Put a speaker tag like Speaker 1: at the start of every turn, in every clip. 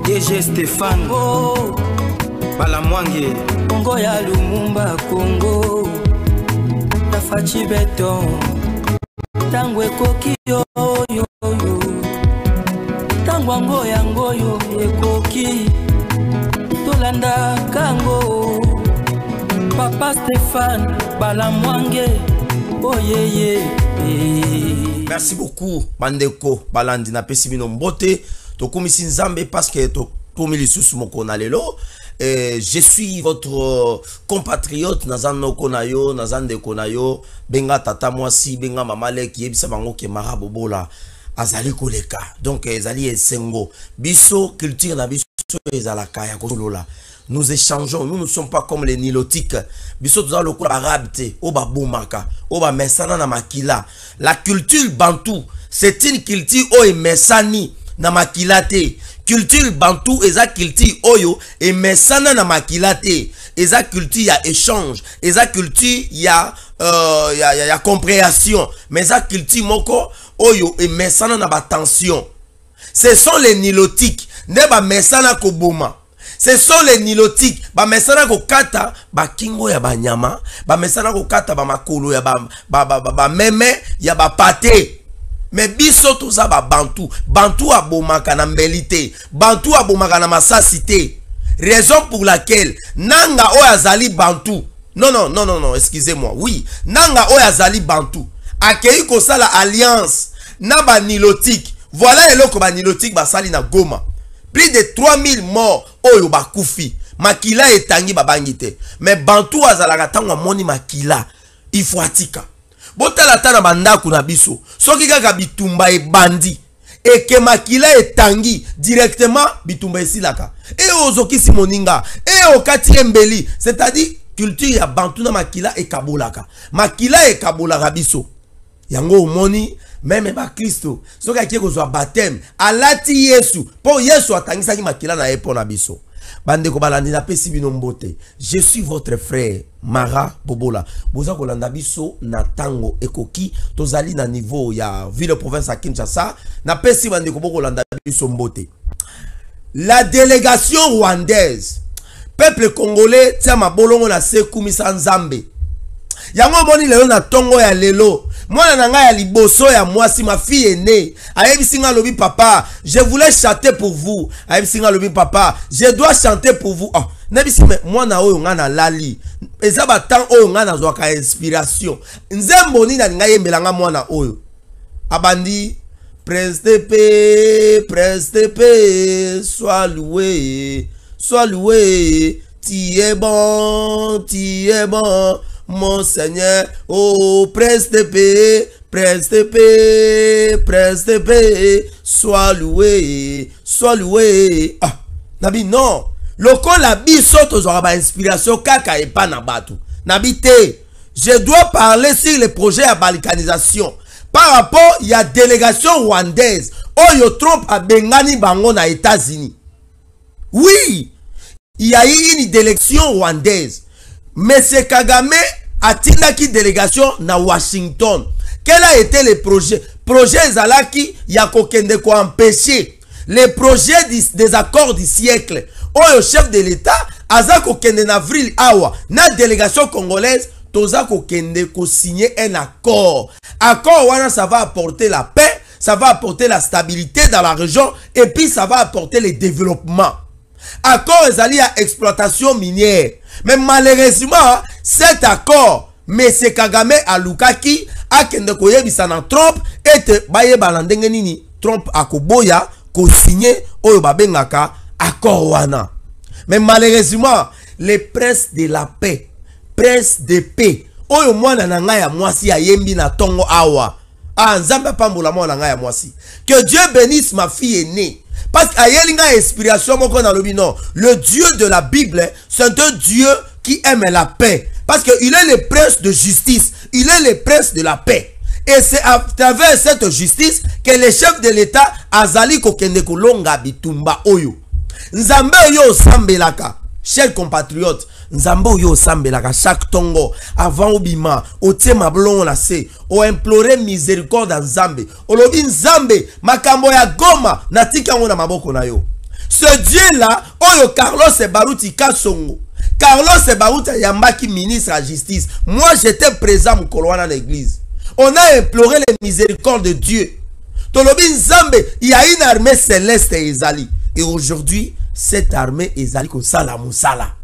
Speaker 1: DG Stéphane oh. Balamwange Congo ya Lumumba Congo Tafachi Beton Tangwe koki yo yo yo Tangwango yango yo ekoki Tolanda kango Papa Stéphane Balamwange oh yeah.
Speaker 2: Merci beaucoup Bandeko Balandi na pesi bino mbote tokumisi nzambe parce que to lisusu moko na lelo je suis votre compatriote nazano konayo nazande konayo benga tata mwasi benga mamale ki yebisa bango ke marabobola azali koleka donc ezali esengo biso culture na biso ezalaka ya kolola. Nous échangeons, nous ne sommes pas comme les nilotiques. Biso dans le cours arabe te, oba boumaka, oba mesana na makila. La culture bantou, c'est une culture oyo mesani na makila te. Culture bantou eza culture oyo et mesana na makila te. Eza culture ya échange, eza culture ya compréhension, mais eza culture moko oyo et mesana na ba tension. Ce sont les nilotiques, ne ba mesana ko boma. Ce sont les nilotiques. Ba mesana ko kata ba kingo ya ba nyama, ba mesana ko kata ba makolo ya ba meme ya ba pate. Mais biso tout ça ba bantou. Bantou abomaka na mbelite. Bantou abomaka na masasite. Raison pour laquelle nanga o azali bantou. Non, excusez-moi. Oui, nanga o azali bantou. Akei ko sala alliance na ba nilotique. Voilà eloko ba nilotique ba sali na Goma. Plus de 3000 morts oyo bakufi. Makila etangi babangite. Mais bantu azalaka tangwa moni makila. Il faut atika. Botala tana bandaku na biso. Soki kaka bitumba e bandi. Et que makila etangi directement bitumba esilaka. Et ozokisi moninga. Et okati embeli. C'est-à-dire culture ya bantu na makila e kabolaka. Makila e kabolaka biso. Yango moni même ba Christo soka ki ko zo baptême alati Yesu po Yesu atangisa ki makila na epo na biso bande ko balandi na pesi bino mbote. Je suis votre frère Mara Bobola boza ko landa biso na tango ekoki tozali na niveau ya ville province à Kinshasa na pesi bande ko boko landa biso mbote. La délégation rwandaise peuple congolais tia mabolongo na sekumisa nzambe yango moni lelo na tongo ya lelo. Moi nanga ya liboso ya mwasi ma fille aînée ayebisinga lobi papa je voulais chanter pour vous ayebisinga lobi papa je dois chanter pour vous oh nebisi moi na oyo ngana lali eza ba temps oyo ngana zwaka inspiration nzembo ni na nga yembelanga mwana oyo abandi Prince de paix sois loué tu es bon mon Seigneur, oh Prince de paix, sois loué. Ah, nabi non, loko la biso tozora ba inspiration kaka epa na batu. Nabi te, je dois parler sur les projets à balkanisation. Par rapport, il y a délégation rwandaise, oyo trompe à Bengani bango na États-Unis. Oui, il y a eu une délégation rwandaise. Monsieur Kagame a tindaki délégation na Washington. Quel a été le projet? Projet Zalaki yako kende ko empêcher les projets des accords du siècle. Oyo chef de l'État azako kende na avril awa na délégation congolaise tozako kende ko signer un accord. Accord wana ça va apporter la paix, ça va apporter la stabilité dans la région et puis ça va apporter le développement. Accord ezali à exploitation minière. Mais malheureusement, cet accord, M. Kagame a lukaki, a kende koyebisa na Trump, et baye balandenge nini, Trump a koboya, ko signé, oyo babengaka, accord wana. Mais malheureusement, les princes de la paix, princes de paix, oyo mwana na nga ya mwasi ya yembi na tongo awa. Ah, nzambe pambola mwana na nga ya mwasi. Que Dieu bénisse ma fille aînée. Parce qu'il y a une inspiration, le Dieu de la Bible, c'est un Dieu qui aime la paix. Parce qu'il est le prince de justice. Il est le prince de la paix. Et c'est à travers cette justice que les chefs de l'État, Azali Kokendeko Longa Bitumba Oyo. Nzambe Oyo Sambelaka. Chers compatriotes, Nzambe Oyo Sambelaka, chaque tongo, avant Obima, Otie Mablon la se, o implorer miséricorde à Nzambe. Olobi Nzambe, makambo ya Goma, natika ngona maboko na yo. Ce Dieu-là, Oyo Carlos Barouti Kassongo. Carlos Barouti Yambaki, ministre à justice. Moi, j'étais présent à l'église. On a imploré les miséricordes de Dieu. Tolobin Zambe, il y a une armée céleste et Ezali. Et aujourd'hui, cette armée Ezali ko sala musala.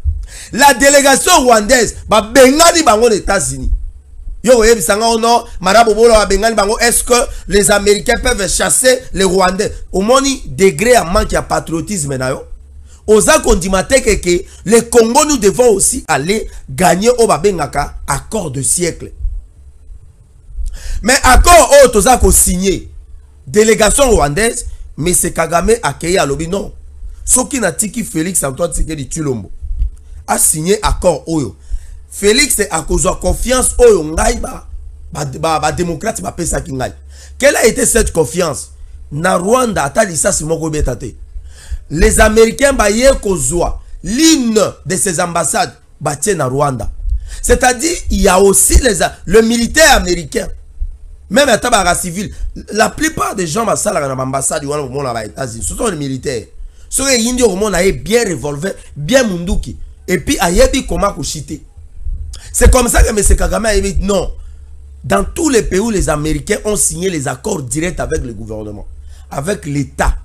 Speaker 2: La délégation rwandaise, ba bengani bango les États-Unis. Yo oui, est-ce que les Américains peuvent chasser les Rwandais? Au moins, degré à manque de patriotisme. Osa kondimate que le Congo, nous devons aussi aller gagner au Babengaka accord de siècle. Mais accord au Toza ko signé délégation rwandaise, mais c'est Kagame accueilli à l'obi non. Ce qui n'a tiki Félix Antoine Tshisekedi Tshilombo a signé accord oyo. Félix est à cause de confiance oyo ngai ba démocrate ba pesa ki ngai. Quelle a été cette confiance? Na Rwanda atalisa simoko betate. Les Américains ba ye kozwa l'hymne de ces ambassades ba tie na Rwanda. C'est-à-dire il y a aussi le militaire américain. Même à Tabara civil, la plupart des gens dans l'ambassade du États-Unis, ce sont les militaires. Ce sont les Indiens qui ont bien revolver, bien munduki. Et puis, ayebi comment kushite. C'est comme ça que M. Kagame a dit non. Dans tous les pays où les Américains ont signé les accords directs avec le gouvernement, avec l'État,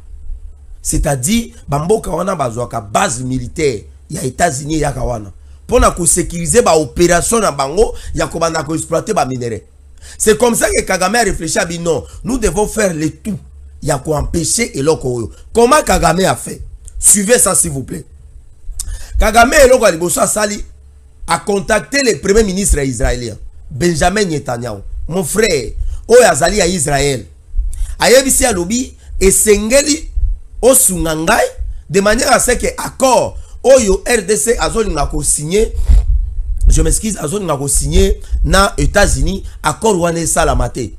Speaker 2: c'est-à-dire, Bambo Kawana Bazouaka, base militaire, il y a États-Unis, il y a Kawana. Pour sécuriser l'opération dans Bango, il y a comment exploiter les minéraux. C'est comme ça que Kagame a réfléchi à dire non, nous devons faire le tout. Il y a quoi empêcher et l'oko. Comment Kagame a fait? Suivez ça s'il vous plaît. Kagame et l'oko a contacté le premier ministre israélien, Benjamin Netanyahu. Mon frère, Oyazali à Israël. Ayebisi à Lobi et Sengeli au Sungangai de manière à ce que accord Oyo RDC Azoli n'a signé. Je m'excuse, Azon n'a signé na États-Unis accord Wane Salamate.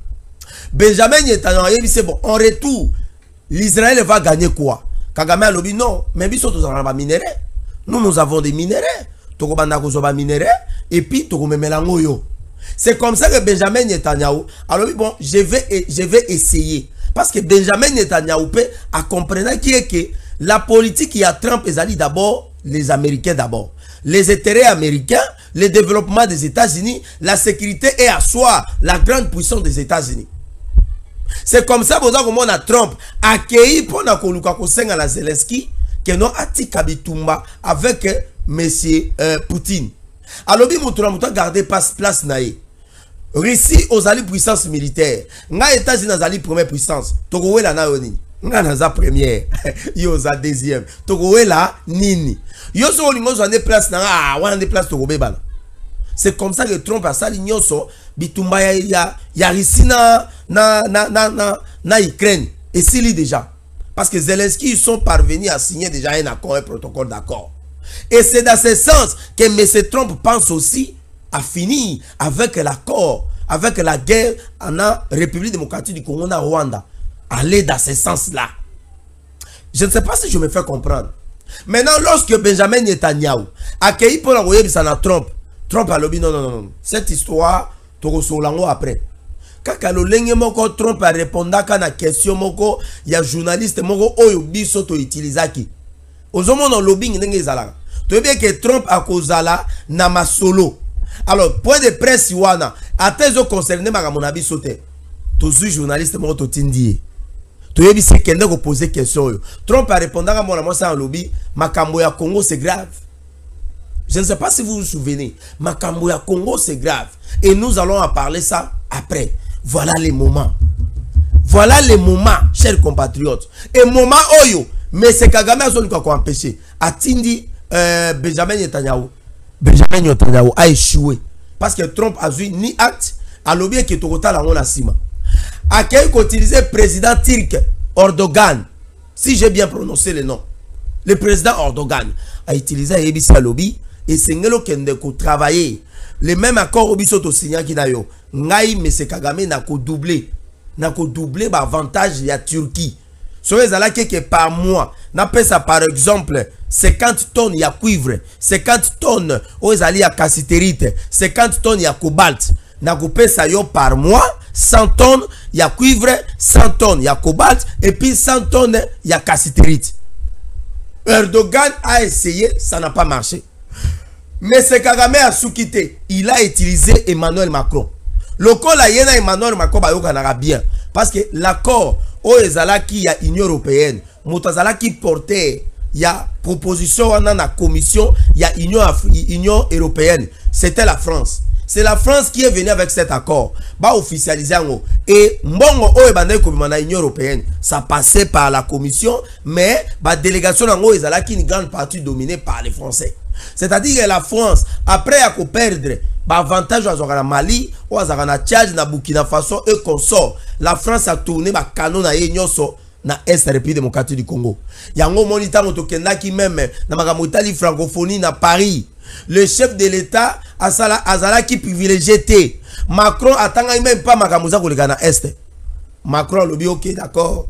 Speaker 2: Benjamin Netanyahu c'est bon. En retour, l'Israël va gagner quoi? Kagame a lobi non, mais biso tous en avons minéraux. Nous avons des minéraux. Toko banda ko zoba minéraux et puis toko memelango yo. C'est comme ça que Benjamin Netanyahu alors bon, je vais essayer parce que Benjamin Netanyahu a compris que la politique qui a Trump est d'abord les Américains d'abord. Les intérêts américains, le développement des États-Unis, la sécurité et asseoir la grande puissance des États-Unis. C'est comme ça que on a Trump accueilli pour la Zelensky que non ati kabitumba avec monsieur Poutine. Alors bi mutura garder place naïe. Russie aux alliés puissance militaire. Nga États-Unis aux alliés première puissance. Togo la na yoni. Nga na za première. Yo za deuxième. Togo la nini. Yo so lingo zo place na wana de place Togo bebala. C'est comme ça que Trump a sali nyoso bitumba ya Russie na Ukraine et s'il déjà. Parce que Zelensky ils sont parvenus à signer déjà un accord, un protocole d'accord. Et c'est dans ce sens que M. Trump pense aussi à finir avec l'accord, avec la guerre en République démocratique du Congo, en Rwanda. Aller dans ce sens-là. Je ne sais pas si je me fais comprendre. Maintenant, lorsque Benjamin Netanyahu a accueilli pour envoyer ça Trump, Trump a dit non. Cette histoire, tu vas après. Quand Trump a répondu à la question, il y a un journaliste qui a utilisé. Ozomon lobbying n'engezala. Tu veux bien que Trump a causé là nama solo. Alors point de presse wana atezo concerné magamonabi sauté. Tous les journalistes m'ont tindi. Tu veux bien c'est quelqu'un qui poser question. Trump a répondu à mon ça en lobby. Makambo ya Congo c'est grave. Je ne sais pas si vous vous souvenez. Makambo ya Congo c'est grave. Et nous allons en parler ça après. Voilà les moments. Voilà les moments, chers compatriotes. Et moment oyo. Mais c'est Kagame a empêché. Atindi Benjamin Netanyahu a échoué. Parce que Trump a eu ni acte à l'objet qui est au côté de la Sima. A quelqu'un utilisé le président turc Erdogan. Si j'ai bien prononcé le nom. Le président Erdogan a utilisé ABC lobby et c'est Ngelo qui travailler. Le même accord au bisoto signé qui n'a eu. Ngai mais c'est Kagame n'a qu'au doublé. N'a qu'au doublé l'avantage de la Turquie. Sur les alakés que par mois, n'appelle ça par exemple 50 tonnes il y a cuivre, 50 tonnes aux alliés à cassiterite, 50 tonnes il y a cobalt. N'a coupé ça yo par mois, 100 tonnes il y a cuivre, 100 tonnes il y a cobalt et puis 100 tonnes il y a cassiterite. Erdogan a essayé, ça n'a pas marché. Mais ce Kagame a sous-quitté, il a utilisé Emmanuel Macron. Le col a yena Emmanuel Macron ba bien. Parce que l'accord au ezalaki ya Union Européenne, motazalaki porté ya proposition dans la commission ya Union Européenne. C'était la France. C'est la France qui est venue avec cet accord. Ba officialiser en et mbongo o ebandai comme na Union Européenne, ça passait par la commission, mais ba délégation en ezalaki une grande partie dominée par les Français. C'est-à-dire que la France, après à perdre avantage à Mali, ou à Tchad, na Burkina Faso et consort, la France a tourné ma canon na Nyoso na Est République démocratique du Congo. Yango monita motokenda qui même na magamotali francophonie na Paris. Le chef de l'État azala qui privilégié té. Macron attend même pas magamuza ko na Est. Macron le dit OK, d'accord.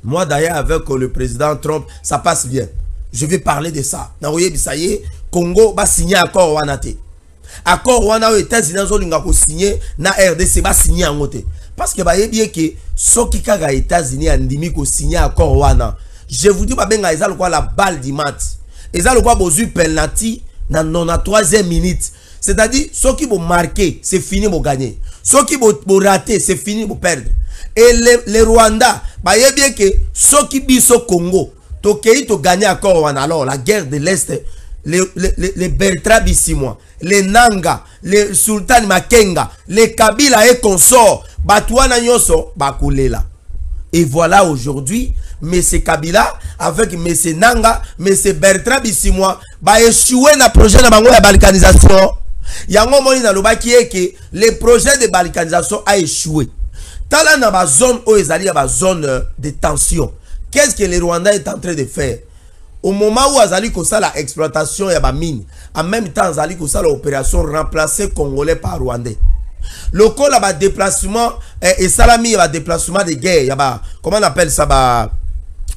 Speaker 2: Moi d'ailleurs avec le président Trump, ça passe bien. Je vais parler de ça. Ça y est, Congo va signer accord wanate. Accord wana aux États-Unis ont signé na RDC va signer en côté. Parce que bah bien que ceux qui kaga États-Unis andimi ko signer accord wana. Je vous dis pas ben nga ezalo quoi la balle du match. Ezalo quoi bozu penalty na 93e minute. C'est-à-dire ceux qui vont marquer, c'est fini pour gagner. Ceux qui vont rater, c'est fini pour perdre. Et les Rwanda, bah bien que ceux qui biso Congo Tokei to gagner encore alors la guerre de l'Est, les Bertrand Bissimois, les Nanga, les Sultan Makenga, les Kabila et consorts, Batouana Nyoso, Bakulela. Et voilà aujourd'hui, M. Kabila avec M. Nanga, M. Bertrand Bissimois, va échouer dans le projet de balkanisation. Yango moni na loba qui est que le projet de balkanisation a échoué. Tala na ba zone où ezali ba zone de tension. Qu'est-ce que le Rwanda est en train de faire? Au moment où Azali Kosa la exploitation et la mine, en même temps Azali Kosa l'opération remplacer Congolais par Rwandais. Le col a déplacement et Salami a déplacement de guerre. Yaba, comment on appelle ça?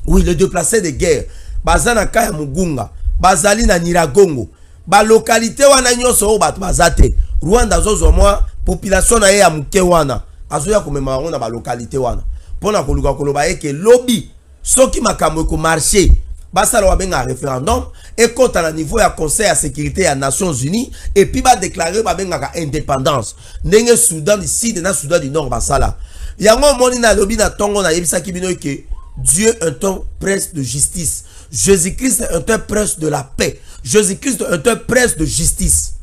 Speaker 2: Oui, le déplacé de guerre. Bazana Kaya Mugunga, Bazali na Niragongo, ba localité wana nyoso ba bazate. Rwanda zozo moi population na ya muke wana. Azoya komema wana ba localité wana. Pona koluka koloba eke lobby ceux qui makambo ko marché basa la benga référendum et compte à la niveau ya conseil à sécurité à Nations Unies et puis ba déclarer ba benga indépendance ndenge Soudan du Sud na Soudan du Nord basala yango moni na lobby na tongo na yebisa kibino ke Dieu est un prince de justice, Jésus-Christ est un prince de la paix, Jésus-Christ est un prince de justice.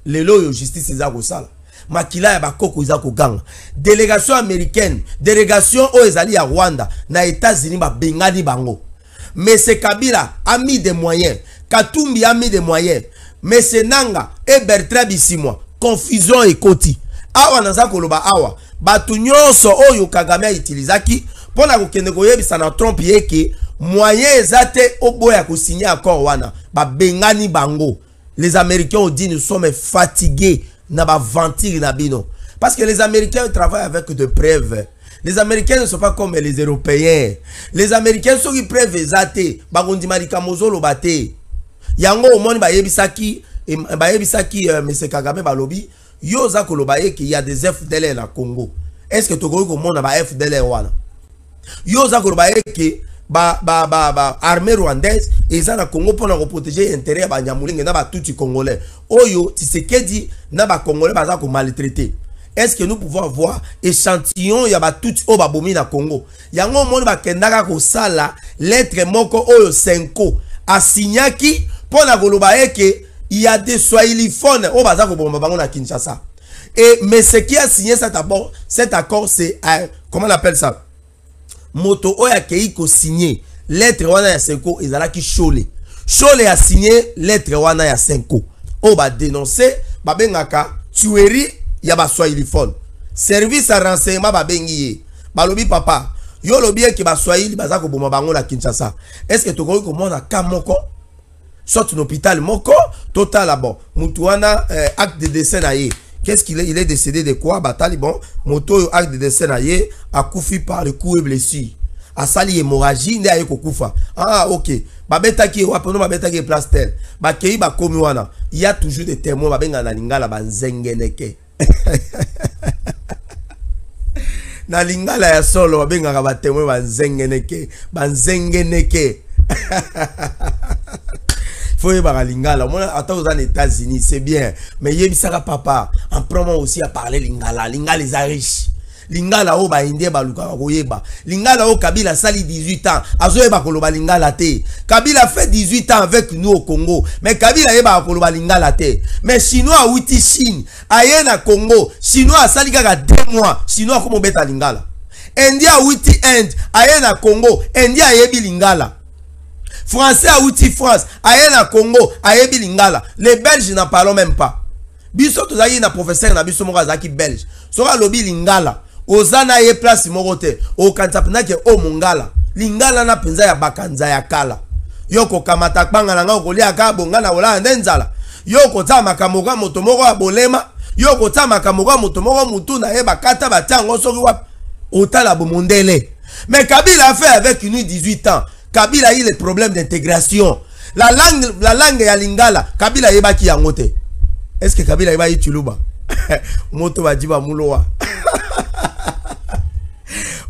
Speaker 2: Les lois de justice c'est ça sala makila ya bakoko izako gang délégation américaine délégation au ezali à Rwanda na États-Unis ba bengani bango. Mais ce Kabila a mis des moyens, Katumbi a mis des moyens, mais ce Nanga et Bertrand Bissimois confusion et koti awa naza koloba awa batu nyonso oyo Kagame a utilizaki pona kokende koyebisa na Trump yeke moyen ezate oboya ko signer accord wana ba bengani bango. Les Américains ont dit nous sommes fatigués na ba ventir na bino. Parce que les Américains travaillent avec de preuves. Les Américains ne sont pas comme les Européens. Les Américains sont qui preuves ezate bagondi malika mozolo bate. Yango omoni ba yebisaki M. Kagame balobi yo za koloba qu'il y a des FDLR na Congo. Est-ce que Togo ko mona ba FDLR wana? Yo za koloba que armée rwandaise et ça na Congo pour protéger intérêt ba Nyamulinge na ba tuti congolais. Oyo Tshisekedi na ba congolais baza ko maltraiter. Est-ce que nous pouvons avoir échantillon ya ba tuti o ba bomi na Congo? Yango moni ba kendaka ko sala lettre moko oyo Senko a signaki pour na koloba que il y a des swahiliphones au baza ko bomba bango na Kinshasa. Mais ce qui a signé cet accord c'est comment on appelle ça? Moto oya keiko signé lettre wana ya Senko ezalaki Chole a signé lettre wana ya Senko o ba dénoncer ba bengaka tuerie ya ba swahiliphone service à renseignement ba bengi balobi papa yo lobi ke ba swahili baza ko boma bango na Kinshasa. Est-ce que tokoki komona ka moko soit un hôpital moko total bon mutu wana acte de décès na ye? Qu'est-ce qu'il est? Il est décédé de quoi? Batali bon, moto acte de décès na ye a koufi par le coup et blessure. A sali hémorragie ne aye kokufa. Ah OK. Ba betaki wapono ba betaki place tel. Ba kei ba komi wana. Il y a toujours des témoins ba benga na lingala ba nzengeneke. Na lingala ya solo ba benga ba témoins ba nzengeneke. Ba nzengeneke. Faut y avoir lingala. Moi, attends, aux États-Unis, c'est bien. Mais il y a papa. En promo aussi à parler lingala. Lingala les riches. Lingala o ba indé ba luka ko yeba. Lingala o Kabila sali 18 ans. Azo yeba koloba lingala te. Kabila fait 18 ans avec nous au Congo. Mais Kabila yeba koloba lingala te. Mais Chinois ouiti Chine. Aye na Congo. Chinois sali kaka 2 mois. Chinois comme beta lingala. India ouiti Inde. Aye na Congo. India yebi lingala. Français à outil France, aye na Congo, aye bilingala. Les Belges n'en parlons même pas. Biso to zayi na professeur na biso moko azaki belge. Sora lobi lingala. Ozana ye place morote. O kantapna ke o mongala. Lingala na penza ya bakanza ya kala. Yoko kamata kpanga na nga okolia ka bonga na ola ndenzala. Yoko tama kamoga moto moko abolema. Yoko tama kamoga moto moko mutu na ye bakata batango soki wa otala bomondele. Mais Kabila a fait avec une 18 ans. Kabila a eu les problèmes d'intégration. La langue ya lingala, Kabila yeba ki yangote. Est-ce que Kabila yeba yi chuluba? Moto bajiba muloa.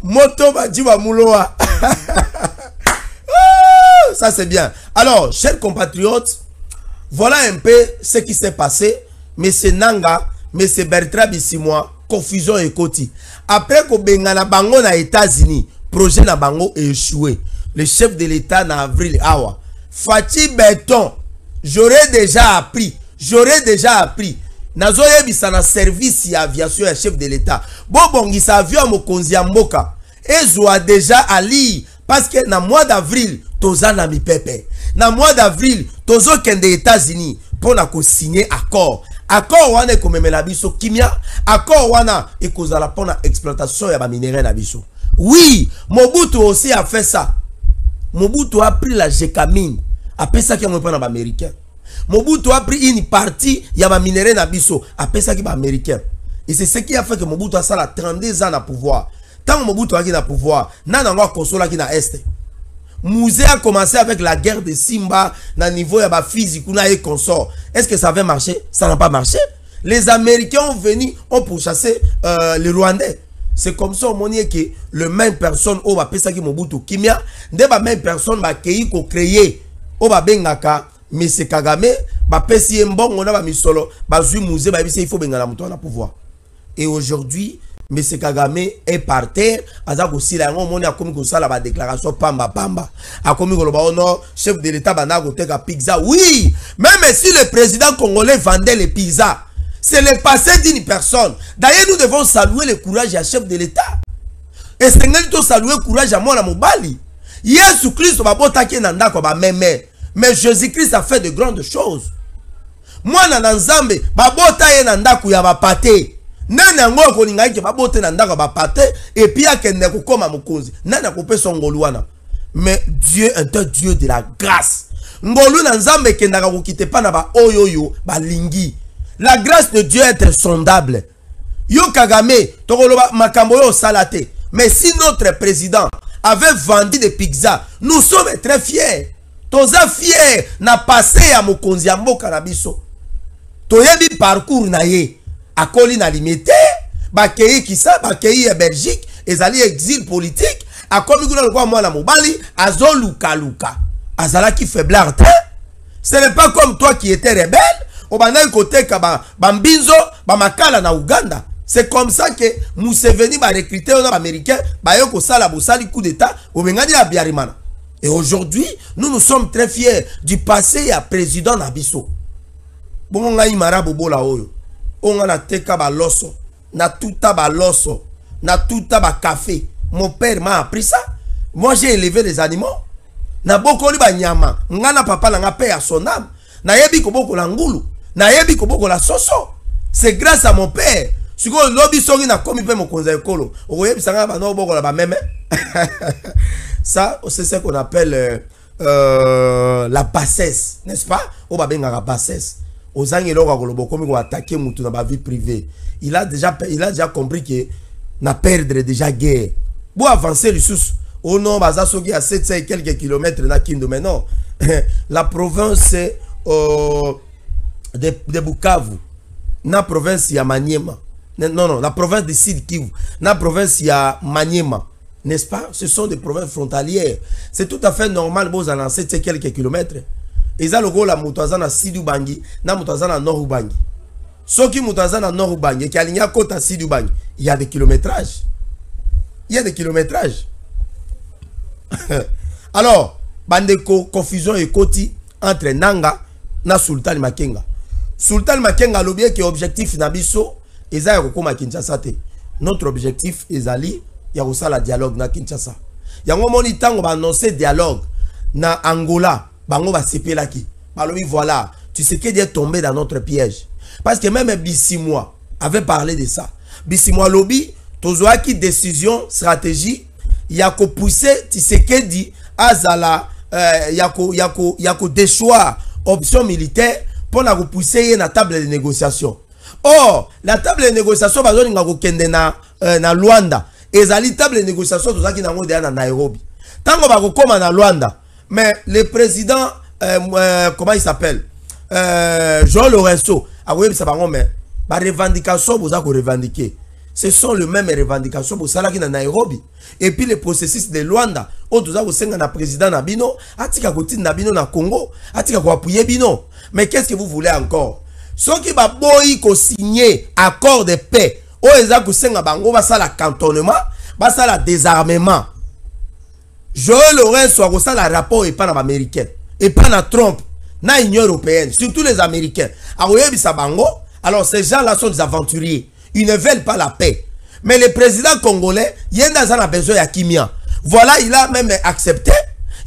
Speaker 2: Moto bajiba muloa. Ça c'est bien. Alors, chers compatriotes, voilà un peu ce qui s'est passé. Monsieur Nanga, Monsieur Bertrand Bissimois, confusion et koti. Après que Bengana Bango na États-Unis, projet na Bango est échoué. Le chef de l'État en avril, awa. Fati Béton, j'aurais déjà appris. Nazoye bisana service ya aviation ya chef de l'État. Bongi sa avion mokonzi ya mboka. Ezo a déjà ali. Parce que na mois d'avril, toza na mi pepe. Na mois d'avril, tozo kende États-Unis. Pour na ko signer accord. Accord wana komemela biso kimia. Accord wana ekozala pour na exploitation ya ba minerai na biso. Oui, Mobutu aussi a fait ça. Mobutu a pris la Gécamine. Après ça, qui a pas américain. Mobutu a pris une partie, il y a un minerai na biso. Après ça, qui est américain. Et c'est ce qui a fait que Mobutu a ça la 32 ans na pouvoir. Tant que Mobutu a qui na pouvoir, n'a pas consola qui na est. Mouzé a commencé avec la guerre de Simba, na niveau ya ba physique, na et consort. Est-ce que ça avait marché? Ça n'a pas marché. Les Américains ont venu, ont pourchassé les Rwandais. C'est comme ça, on dit que le même personne, au va pesa ki Mobutu Kimia, de la même personne va créer, au va bengaka, mais c'est Kagame, va pesi mbong, on a mis solo, va zui musée, va il faut benga la mouton à pouvoir. Et aujourd'hui, M. Kagame est par terre, azak aussi la on a comme ça la déclaration pamba pamba. A comme le chef de l'État banago teka pizza. Oui, même si le président congolais vendait les pizzas. C'est le passé d'une personne. D'ailleurs, nous devons saluer le courage du chef de l'État. Et c'est nous saluer le courage à moi, la Mobali. Jésus Christ va botaker nanda ko ba meme. Mais Jésus-Christ a fait de grandes choses. Moi na nzambe ba botaye nanda ku ya ba pate. Nana ngo ko linga ke ba bote nanda ko ba pate et puis akende ko koma mokonzi. Nana ko pe songoluana. Mais Dieu est un Dieu de la grâce. Ngolu na nzambe kendaka ko kite pa na ba oyoyo ba lingi. La grâce de Dieu est insondable. Yo Kagame, tokoloba makambo yo salate. Mais si notre président avait vendu des pizzas, nous sommes très fiers. Toza fiers na passé à mokonzi ya mboka na biso. Toyebi parcours na ye. Akoli na limité, bakei kisa, bakei ya Belgique, ezali exil politique, akomi kuna lokwa mwana mobali, azo luka luka. Azalaki faiblard. Ce n'est pas comme toi qui étais rebelle. Obana côté kaba bambinzo bamakala na Uganda. C'est comme ça que Museveni va recruter un américain ba yoko sala bosali coup d'état au bengani ya Biarimana. Et aujourd'hui, nous sommes très fiers du passé à président Nabiso. Bon ngai marabu bola oyo. On a teka ba loso, na tuta ba loso, na tuta ba café. Mon père m'a appris ça. Moi j'ai élevé les animaux. Na bokoli ba nyama, ngana papa na paix à son âme. Na yebi ko boko la ngulu. Na yebi ko boko la soso. C'est grâce à mon père. Si ko lobi songi na komi pe mo konza ekolo. O yebi sanga ba no boko la ba meme. Ça c'est ce qu'on appelle la bassesse, n'est-ce pas? O ba benga la bassesse. Ozangi loka ko lobo komi ko attaquer mutu na ba vie privée. Il a déjà compris que na perdre déjà guerre. Pour avancer le sous. Oh non, baza soki à 700 et quelques kilomètres na Kindu, mais non. La province de Bukavu, na province ya Maniema. Non, la province de Sud Kivu, na province ya Maniema. N'est-ce pas? Ce sont des provinces frontalières. C'est tout à fait normal de lancer quelques kilomètres. Et ça, le gros, la moutazana Sidou Bangi, na moutazana Nord Bangi. Ceux qui moutazana Nord Bangi, qui alignent à côté Sidou Bangi, il y a des kilométrages. Il y a des kilométrages. Alors, bande confusion et koti entre Nanga na Sultan Makenga. Sultan Makenga, l'objet qui est objectif nabiso, et ça, il Kinshasa. Notre objectif est d'aller, il y a aussi la dialogue na Kinshasa. Il y a un moment où on va annoncer dialogue na Angola. Bango va sepelaki. Balobi voilà, tu sais qu'il est tombé dans notre piège. Parce que même Bissimois avait parlé de ça. Bissimois lobby, tozoaki décision, stratégie, yako pousser, tu sais qu'il dit azala yako déchoir option militaire pour la repousser na table de négociation. Or, la table de négociation bazoni ngako kende na Luanda. Ezali table de négociation tozaki nango na Nairobi. Tango bako koma na Luanda. Mais le président, comment il s'appelle, Jean Lorenzo, a oui, ça va, mais la revendication, vous avez revendiqué. Ce sont les mêmes revendications pour ça qui na Nairobi. Et puis le processus de Luanda, où vous avez un président Nabino, atika koti Nabino na Congo, atika ko appuyer Bino. Mais qu'est-ce que vous voulez encore? Ceux qui va boy ko signer accord de paix, où ils ont senga bango va ça la cantonnement, va ça la désarmement. Joël Lorenzo a reçu le rapport et pas dans l'américain et pas dans Trump, dans l'Union européenne, surtout les Américains. Alors ces gens-là sont des aventuriers. Ils ne veulent pas la paix. Mais le président congolais, il y a besoin de Kimia. Voilà, il a même accepté.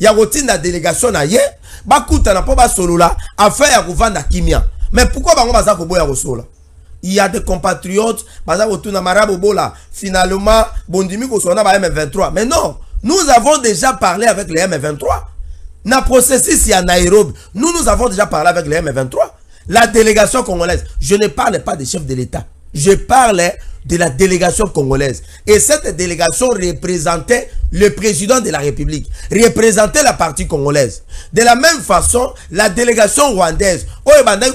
Speaker 2: Il y a une délégation ailleurs. Bakuta n'a pas solo là, afin de vendre Kimia. Mais pourquoi on va faire ça? Il y a des compatriotes, finalement, Bondimi ko sona ba M23. Mais non. Nous avons déjà parlé avec les M23. Dans le processus, il y a Nairobi. Nous avons déjà parlé avec les M23. La délégation congolaise. Je ne parle pas des chefs de l'État. Je parle de la délégation congolaise. Et cette délégation représentait le président de la République. Représentait la partie congolaise. De la même façon, la délégation rwandaise. Rwanda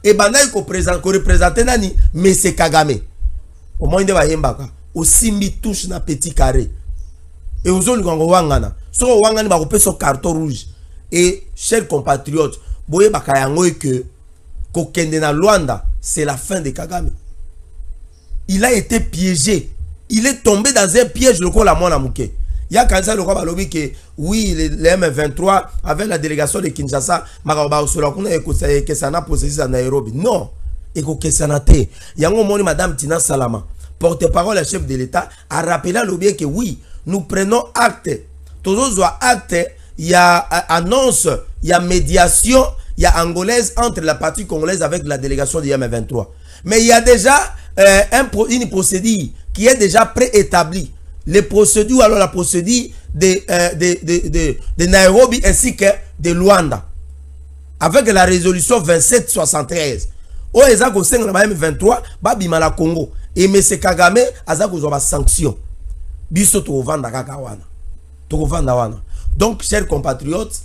Speaker 2: et représentait Nani, mais c'est Kagame. Au moins, il y a aussi mis touche dans petit carré. Et vous avez wangana. So wangani ba kopé son carton rouge. Et chers compatriotes, boye bakayango que kokende na Luanda, c'est la fin de Kagame. Il a été piégé. Il est tombé dans un piège le la mona mouké. Il y a quand ça le roi lobby que oui, les M23 avec la délégation de Kinshasa, maraba osola kuna que ça n'a procédé à Nairobi. Non. Et que ça n'a été. Yango moni madame Tina Salama, porte-parole chef de l'État, a rappelé lobby que oui, nous prenons acte. Tous acte, il y a annonce, il y a médiation, il y a angolaise entre la partie congolaise avec la délégation de M23. Mais il y a déjà une procédure qui est déjà préétablie. Les procédures, alors la procédure de Nairobi ainsi que de Luanda. Avec la résolution 2773. Où les gens qui sont M23, babima la Congo. Et M. Kagame, ils ont des sanctions. Biso to vanda kakawana. To vanda wana. Donc, chers compatriotes,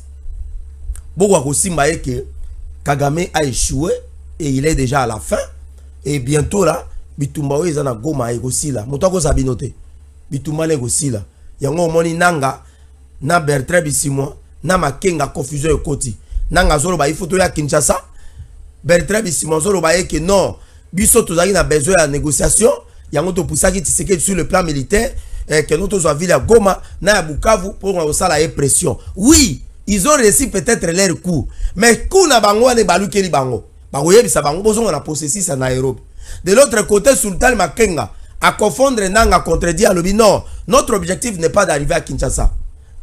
Speaker 2: beaucoup aussi que Kagame a échoué et il est déjà à la fin. Et bientôt là, Bitumba ezana goma aussi là. Motako sabinote. Bitumba le aussi là. Yango moni nanga na Bertrand Bisimwa na Makenga confusion ekoti. Nanga zolo ba ifoto ya Kinshasa. Bertrand Bisimwa zolo ba que non, biso tozaki na besoin de négociation. Yango to poussaki Tshisekedi sur le plan militaire. Que nous tous ville à Goma, na Bukavu pour la pression. Oui, ils ont réussi peut-être leur coup, mais coup na bango ne balu keli bango. Bagoye bisa bango bozo na processus à Nairobi. De l'autre côté, Sultan Makenga à confondre Nanga contredire Lobi. Non, notre objectif n'est pas d'arriver à Kinshasa.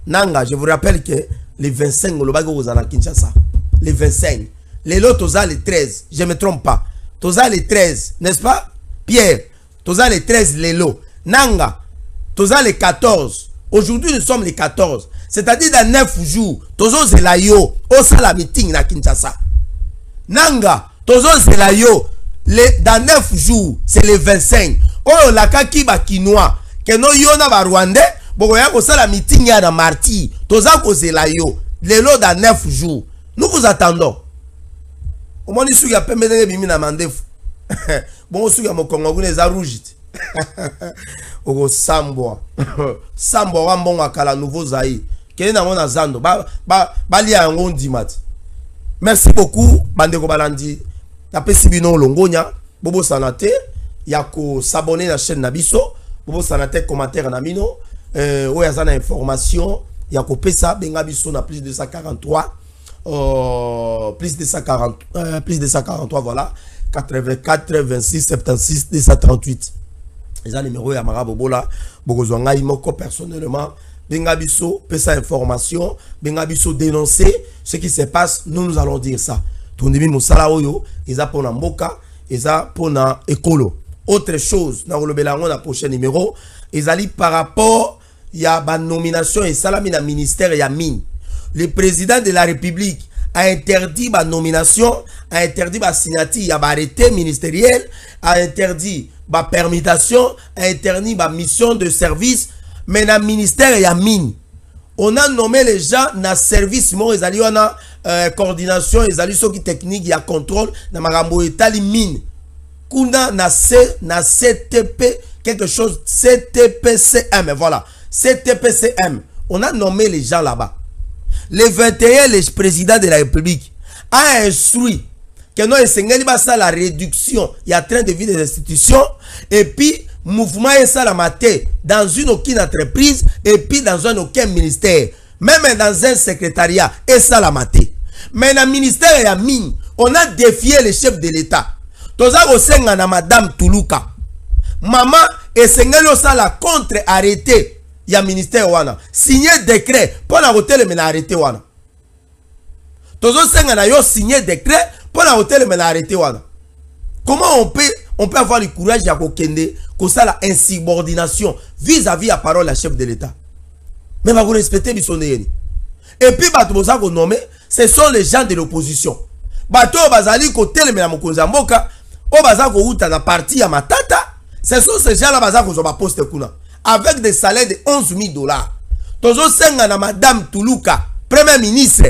Speaker 2: Nanga, je vous rappelle que les 25 le bago aux à Kinshasa. Les 25, les lots toza les 13, je me trompe pas. Toza les 13, n'est-ce pas? Pierre, toza les 13 les lots. Nanga toza les 14. Aujourd'hui, nous sommes les 14. C'est-à-dire dans 9 jours, tozo zelayo, au sala meeting na Kinshasa. Nanga, tozo zelayo, dans 9 jours, c'est les 25. Oh, la kaki ba kinois, que no yona ba rwandais, bogoya ko sala meeting ya na marti, toza ko zelayo, les lots dans 9 jours. Nous vous attendons. Au moins, il y a pas de bimi na mandefu. Bon, il y a mon Congo, il y a rouge. Oko Sambo. Sambo wambonga kala nouveau Zaï. Kene na mona zando. Bali ya ngon dimat. Merci beaucoup. Bandeko balandi. Tapé Sibino Longonya. Bobo Sanate. Yako s'abonner à la chaîne Nabiso. Bobo Sanate commentaire na mino. Oyazana information. Yako pesa. Benga biso na plus de 143. Plus de 143 voilà. 84 26 76 238. Les numéros ya Marabobola. Bokozwanga imoko personnellement. Bengabiso, pesa information, Bengabiso dénoncer ce qui se passe, nous allons dire ça. Tondimi Moussala Oyo, ils a pour la Mboka, ils a pour la Écolo. Autre chose, dans le prochain numéro, ils allaient par rapport, il y a une nomination et salami dans le ministère et mine. Le président de la République a interdit la nomination, a interdit la signature, il y a arrêté ministériel, a interdit la permutation, a interdit la mission de service. Mais dans le ministère, il y a mine. On a nommé les gens dans le service, on a coordination, ils ont technique, il y a contrôle, dans Marambo État, mine. Kuna na CTP, quelque chose, CTPCM, voilà. CTPCM. On a nommé les gens là-bas. Le 21, le président de la République a instruit que nous avons la réduction, il y a train de vie des institutions, et puis, mouvement est ça la maté dans une aucune entreprise et puis dans un aucun ministère, même dans un secrétariat et ça la maté. Mais dans le ministère et la mine, on a défié le chef de l'État. Toza osenga na madame Toulouka. Maman et sengelo ça la contre arrêté ya ministère wana. Signé décret pour la hôtel mais arrêté wana. Tozo senga na yo signé décret pour la hôtel mais arrêté wana. Comment on peut avoir le courage à kokende que ça la insubordination vis-à-vis la parole la chef de l'État. Mais va vous respecter bisonné. Et puis batoza ko nommé, ce sont les gens de l'opposition. Bato bazali ko teleme na mokonza mboka, o bazako uta na parti ya matata, ce sont ces gens là bazako zo ba poste kuna avec des salaires de 11 000 $. Tozo senga na madame Toulouka, premier ministre,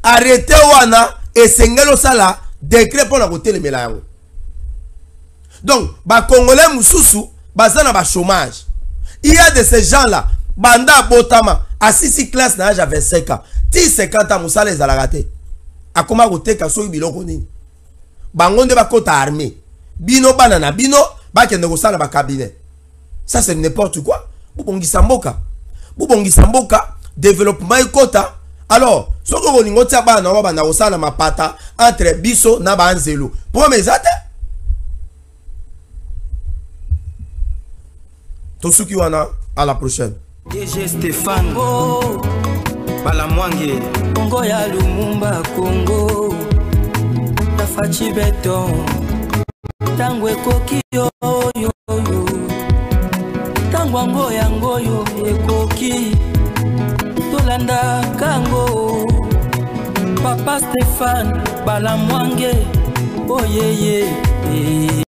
Speaker 2: arrêté wana et sengelo sala décret pour la ko teleme la yango. Donc, les Congolais Moussoussou, bazana ba chômage. Il y a de ces gens-là, banda botama, à 6 classes d'âge à 25 ans. 10-50 ans, Moussa les a raté. A comment gote kaso ibilo koni. Bangonde ba kota armée. Bino banana, bino, ba kende go sala ba cabinet. Ça c'est n'importe quoi. Bubongi samboka. Bubongi samboka, développement et quota. Alors, ce que vous n'avez pas na bana go sala ma pata entre biso na ba anzelo. Pour mes atte Tosuki wana, à la prochaine.
Speaker 1: DG Stéphane Balamwange Congo ya Lumumba Congo Tafachi Beton Tangwe koki yo Tangwango yango yo ekoki Tolanda kango Papa Stéphane Balamwange Oh yeah yeah